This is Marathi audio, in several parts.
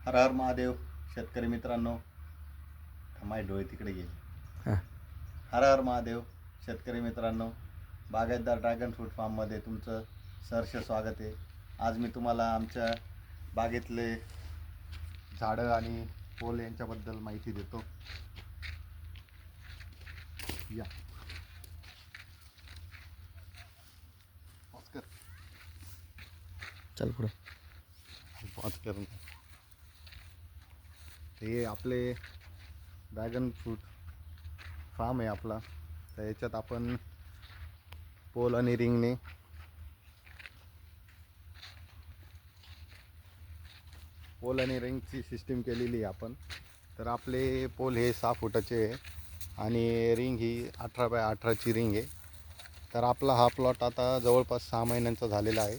हर हर महादेव शेतकरी मित्रांनो, माझे डोळे तिकडे गेले. हर हर महादेव शेतकरी मित्रांनो, बागायतदार ड्रॅगन फ्रूट फार्ममध्ये तुमचं सहर्ष स्वागत आहे. आज मी तुम्हाला आमच्या बागेतले झाडं आणि पोल यांच्याबद्दल माहिती देतो. या ऑस्कर चल पुढे. ऑस्कर हे आपले ड्रॅगन फ्रूट फार्म आहे आपला. तर याच्यात आपण पोल आणि रिंगने रिंगची सिस्टीम केलेली आहे आपण. तर आपले पोल हे 6 फुटाचे आहे आणि रिंग ही 18 बाय 18ची रिंग आहे. तर आपला हा प्लॉट आता जवळपास 6 महिन्यांचा झालेला आहे.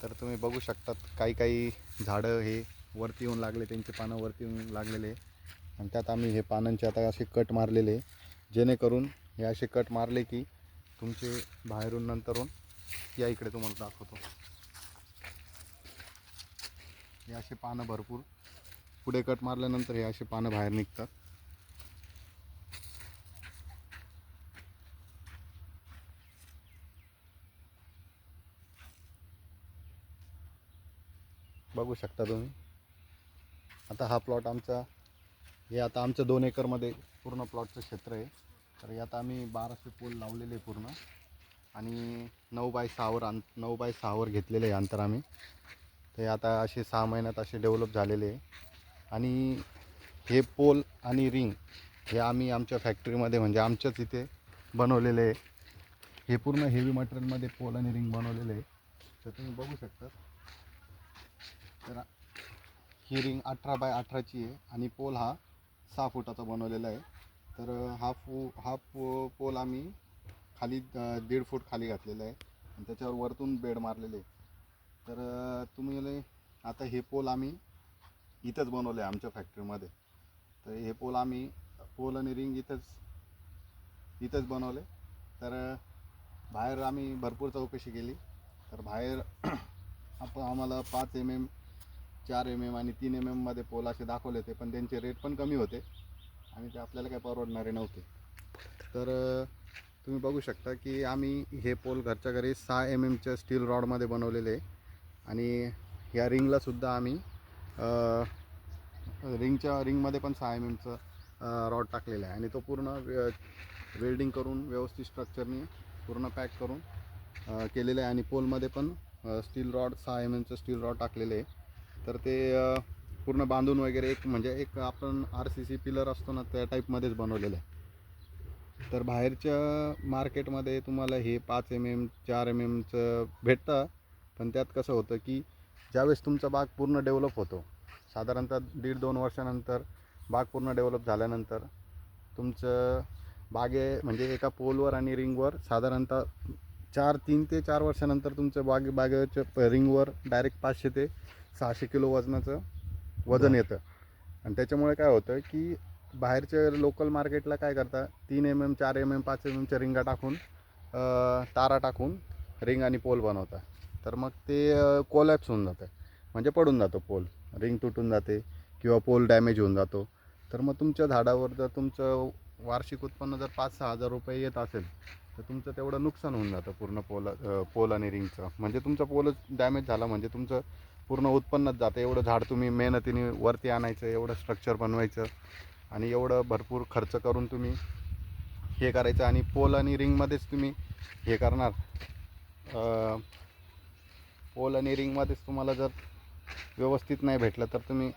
तर तुम्ही बघू शकतात काही झाडं हे वरती येऊन लागले, त्यांचे पानं वरती येऊन लागलेले आहे. आणि त्यात आम्ही हे पानांचे आता असे कट मारलेले आहे, जेणेकरून हे असे कट मारले की तुमचे बाहेरून नंतरून या इकडे तुम्हाला दाखवतो. हे असे पानं भरपूर पुढे कट मारल्यानंतर हे असे पानं बाहेर निघतात. बघू शकता तुम्ही. आता हा प्लॉट आमचा हे आता आमच्या 2 एकरमध्ये पूर्ण प्लॉटचं क्षेत्र आहे. तर यात आम्ही 1200 पोल लावलेले पूर्ण आणि 9 बाय 6वर घेतलेले आहे अंतर आम्ही. ते आता असे 6 महिन्यात असे डेव्हलप झालेले आहे. आणि हे पोल आणि रिंग हे आम्ही आमच्या फॅक्टरीमध्ये म्हणजे आमच्याच इथे बनवलेले आहे. हे पूर्ण हेवी मटेरियलमध्ये पोल आणि रिंग बनवलेले आहे. तर तुम्ही बघू शकता. तर ही रिंग 18 बाय 18ची आहे आणि पोल हा 6 फुटाचा बनवलेला आहे. तर हा पोल आम्ही खाली 1.5 फूट खाली घातलेला आहे आणि त्याच्यावर वरतून बेड मारलेले आहे. तर तुम्ही आता हे पोल आम्ही इथंच बनवले आहे आमच्या फॅक्टरीमध्ये. तर हे पोल आणि रिंग इथंच बनवले. तर बाहेर आम्ही भरपूर चौकशी केली. तर बाहेर आम्हाला 5 mm 4 mm आणि 3 mm मध्ये पोल असे दाखवले होते, पण त्यांचे रेट पण कमी होते आणि ते आपल्याला काही परवडणारे नव्हते. तर तुम्ही बघू शकता की आम्ही हे पोल घरच्या घरी 6 mmच्या स्टील रॉडमध्ये बनवलेले आहे. आणि या रिंगलासुद्धा आम्ही रिंगमध्ये पण 6 mmचं रॉड टाकलेलं आहे आणि तो पूर्ण वेल्डिंग करून व्यवस्थित स्ट्रक्चरनी पूर्ण पॅक करून केलेलं आहे. आणि पोलमध्ये पण स्टील रॉड 6 mmचं स्टील रॉड टाकलेले आहे. तर ते पूर्ण बांधून वगैरे एक आपण RCC पिलर असतो ना, त्या टाईपमध्येच बनवलेलं आहे. तर बाहेरच्या मार्केटमध्ये तुम्हाला हे 5 mm 4 mmचं भेटतं, पण त्यात कसं होतं की ज्यावेळेस तुमचा बाग पूर्ण डेव्हलप होतो, साधारणतः 1.5-2 वर्षानंतर बाग पूर्ण डेव्हलप झाल्यानंतर तुमचं म्हणजे एका पोलवर आणि रिंगवर साधारणतः 3 ते 4 वर्षानंतर तुमचं बागेच्या रिंगवर डायरेक्ट 500 ते 600 किलो वजनाचं वजन येतं. आणि त्याच्यामुळे काय होतं की बाहेरच्या लोकल मार्केटला काय करतात, 3 mm 4 mm 5 mmच्या रिंगा टाकून तारा टाकून रिंग आणि पोल बनवतात. तर मग ते कोलॅप्स होऊन जातं, म्हणजे पडून जातो पोल, रिंग तुटून जाते किंवा पोल डॅमेज होऊन जातो. तर मग तुमच्या झाडावर जर तुमचं वार्षिक उत्पन्न जर 5-6 हजार रुपये येत असेल तर तुमचं तेवढं नुकसान होऊन जातं पूर्ण पोल आणि रिंगचं. म्हणजे तुमचा पोलच डॅमेज झाला म्हणजे तुमचं पूर्ण उत्पन्नच जातं. एवढं झाड तुम्ही मेहनतीने वरती आणायचं, एवढं स्ट्रक्चर बनवायचं आणि एवढं भरपूर खर्च करून तुम्ही हे करायचं आणि पोल आणि रिंगमध्येच तुम्ही हे करणार. पोल आणि रिंगमध्येच तुम्हाला जर व्यवस्थित नाही भेटलं तर तुम्ही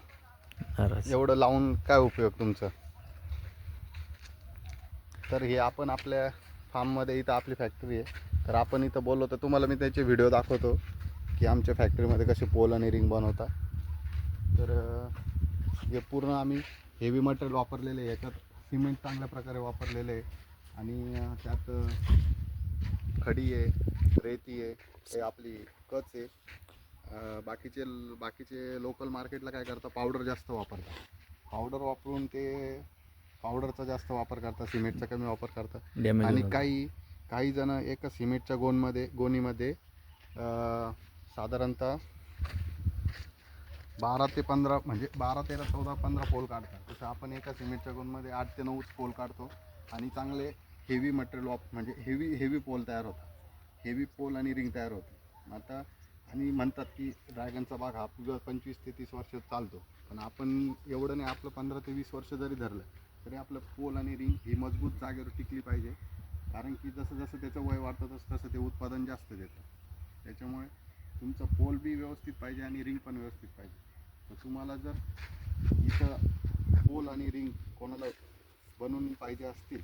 एवढं लावून काय उपयोग तुमचं. तर हे आपण आपल्या फार्ममध्ये, इथं आपली फॅक्टरी आहे, तर आपण इथं बोललो तर तुम्हाला मी त्याचे व्हिडिओ दाखवतो की आमच्या फॅक्टरीमध्ये कसे पोल आणि रिंग बनवतात. तर हे पूर्ण आम्ही हेवी मटेरियल वापरलेले आहे. याच्यात सिमेंट चांगल्या प्रकारे वापरलेले आहे आणि त्यात खडी आहे, रेती आहे, हे आपली कच आहे. बाकीचे लोकल मार्केटला काय करतात, पावडर जास्त वापरतात. पावडर वापरून ते पावडरचा जास्त वापर करतात, सिमेंटचा कमी वापर करतात. आणि काही जण एका सिमेंटच्या गोणीमध्ये साधारणतः 12 ते 15 म्हणजे 12, 13, 14, 15 पोल काढतात. तसं आपण एका सिमेंटच्या गोनमध्ये 8 ते 9 पोल काढतो आणि चांगले हेवी मटेरियल म्हणजे हेवी पोल तयार होतात. हेवी पोल आणि रिंग तयार होते. आता आणि म्हणतात की ड्रॅगनचा बाग हा 25 ते 30 वर्ष चालतो, पण आपण एवढं नाही, आपलं 15 ते 20 वर्ष जरी धरलं तरी आपलं पोल आणि रिंग ही मजबूत जागेवर टिकली पाहिजे. कारण की जसं जसं त्याचं वय वाढतं तसं ते उत्पादन जास्त देतं. त्याच्यामुळे तुमचा पोल बी व्यवस्थित पाहिजे आणि रिंग पण व्यवस्थित पाहिजे. तर तुम्हाला जर इथं पोल आणि रिंग कोणाला बनवून पाहिजे असतील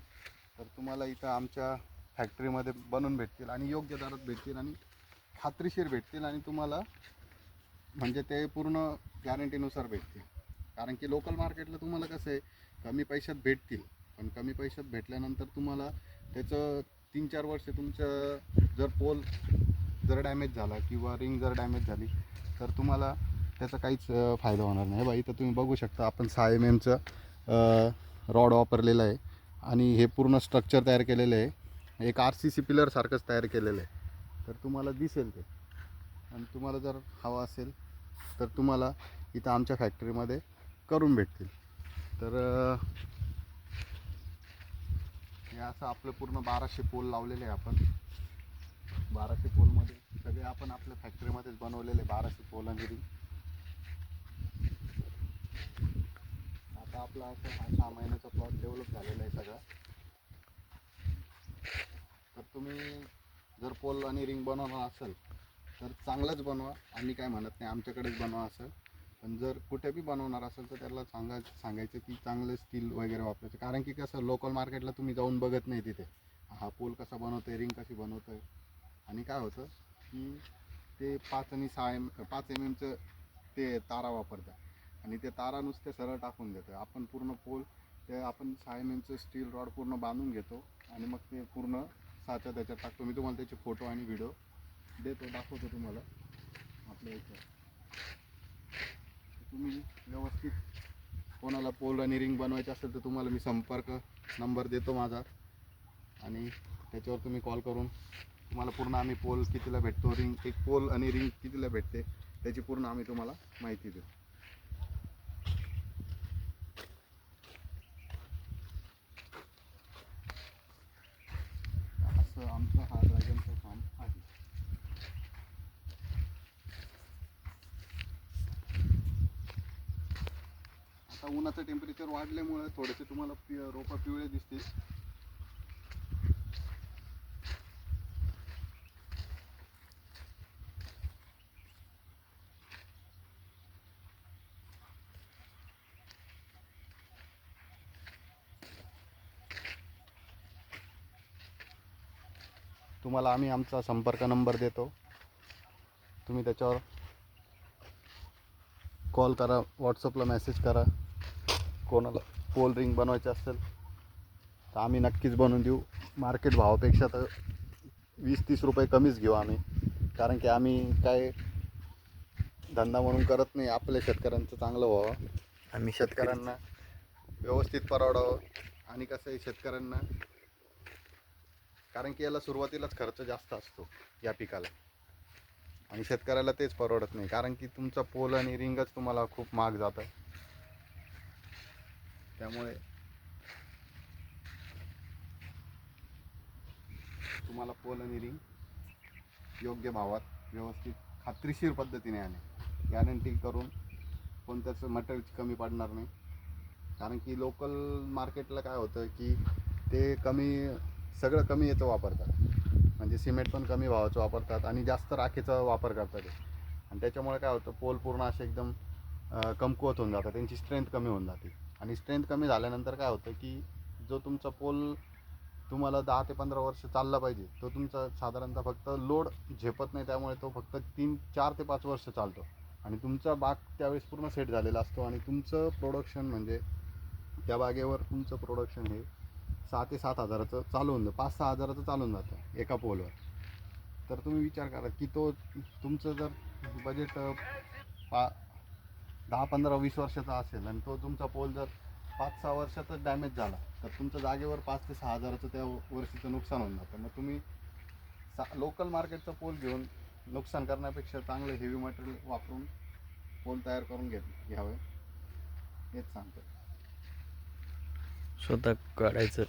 तर तुम्हाला इथं आमच्या फॅक्टरीमध्ये बनवून भेटतील आणि योग्य दरात भेटतील आणि खात्रीशीर भेटतील आणि तुम्हाला म्हणजे ते पूर्ण गॅरंटीनुसार भेटतील. कारण की लोकल मार्केटला तुम्हाला कसं आहे, कमी पैशात भेटतील, पण कमी पैशात भेटल्यानंतर तुम्हाला त्याचं 3-4 वर्ष तुमचं जर पोल जर डॅमेज झाला किंवा रिंग जर डॅमेज झाली तर तुम्हाला त्याचा काहीच फायदा होणार नाही. बाई तर तुम्ही बघू शकता आपण 6 MM रॉड वापरलेलं आहे आणि हे पूर्ण स्ट्रक्चर तयार केलेलं आहे. एक RCC पिलर सारखंच तयार केलेलं आहे. तर तुम्हाला दिसेल ते. आणि तुम्हाला जर हवा असेल तर तुम्हाला इथं आमच्या फॅक्टरीमध्ये करून भेटतील. तर हे असं आपलं पूर्ण 1200 पोल लावलेले आहे आपण. 1200 पोलमध्ये सगळे आपण आपल्या फॅक्टरीमध्येच बनवलेले 1200 पोल आणि रिंग. आता आपला असं हा 6 महिन्याचा प्लॉट डेव्हलप झालेला आहे सगळा. तर तुम्ही जर पोल आणि रिंग बनवणार असेल तर चांगलंच बनवा. आम्ही काय म्हणत नाही आमच्याकडेच बनवा असं, पण जर कुठे बी बनवणार असेल तर त्याला सांगायचं की चांगलं स्टील वगैरे वापरायचं. कारण की कसं लोकल मार्केटला तुम्ही जाऊन बघत नाही तिथे हा पोल कसा बनवतो आहे, रिंग कशी बनवतो आहे. आणि काय होतं की ते 5 आणि 5 MM ते तारा वापरतात आणि ते तारा नुसते सरळ टाकून देतं. आपण पूर्ण पोल ते आपण 6 MM स्टील रॉड पूर्ण बांधून घेतो आणि मग ते पूर्ण साच्या त्याच्यात टाकतो. मी तुम्हाला त्याचे फोटो आणि व्हिडिओ देतो, दाखवतो तुम्हाला आपल्या इथं. तुम्ही व्यवस्थित कोणाला पोल आणि रिंग बनवायचे असेल तर तुम्हाला मी संपर्क नंबर देतो माझा आणि त्याच्यावर तुम्ही कॉल करून तुम्हाला पूर्ण आम्ही पोल कितीला भेटतो, रिंग एक पोल आणि रिंग कितीला भेटते त्याची पूर्ण आम्ही तुम्हाला माहिती देऊ. असं आमचं हा ड्रॅगनचं फार्म आहे. आता उन्हाचं टेम्परेचर वाढल्यामुळे थोडेसे तुम्हाला रोपं पिवळे दिसतील. तुम्हाला आम्ही आमचा संपर्क नंबर देतो, तुम्ही त्याच्यावर कॉल करा, व्हॉट्सअपला मेसेज करा. कोणाला पोल रिंग बनवायचे असेल तर आम्ही नक्कीच बनवून देऊ. मार्केट भावापेक्षा तर 20-30 रुपये कमीच घेऊ आम्ही. कारण की आम्ही काय धंदा म्हणून करत नाही, आपल्या शेतकऱ्यांचं चांगलं व्हावं, आम्ही शेतकऱ्यांना व्यवस्थित परवडावं. आणि कसं आहे शेतकऱ्यांना, कारण की याला सुरुवातीलाच खर्च जास्त असतो या पिकाला आणि शेतकऱ्याला तेच परवडत नाही. कारण की तुमचा पोल आणि रिंगच तुम्हाला खूप महाग जातं. त्यामुळे तुम्हाला पोल आणि रिंग योग्य भावात व्यवस्थित खात्रीशीर पद्धतीने आणे, गॅरंटी करून कोणत्याच मटेरियलची कमी पडणार नाही. कारण की लोकल मार्केटला काय होतं की ते सगळं कमी याचं वापरतात, म्हणजे सिमेंट पण कमी भावाचं वापरतात आणि जास्त राखेचा वापर करतात ते. आणि त्याच्यामुळे काय होतं पोल पूर्ण असे एकदम कमकुवत होऊन जातात, त्यांची स्ट्रेंथ कमी होऊन जाते. आणि स्ट्रेंथ कमी झाल्यानंतर काय होतं की जो तुमचा पोल तुम्हाला 10 ते 15 वर्ष चालला पाहिजे तो तुमचा साधारणतः फक्त लोड झेपत नाही, त्यामुळे तो फक्त 4 ते 5 वर्ष चालतो आणि तुमचा बाग त्यावेळेस पूर्ण सेट झालेला असतो आणि तुमचं प्रोडक्शन म्हणजे त्या बागेवर तुमचं प्रोडक्शन हे 6 ते 7 हजाराचं चालू होऊन 5-6 हजाराचं चालून जातं एका पोलवर. तर तुम्ही विचार करा की तो तुमचं जर बजेट 10-15-20 वर्षाचा असेल आणि तो तुमचा पोल जर 5-6 वर्षातच डॅमेज झाला तर तुमच्या जागेवर 5 ते 6 हजाराचं त्या वर्षीचं नुकसान होऊन जातं. मग तुम्ही लोकल मार्केटचा पोल घेऊन नुकसान करण्यापेक्षा चांगलं हेवी मटेरियल वापरून पोल तयार करून घ्यावे हेच सांगतो. स्वतः काढायचं.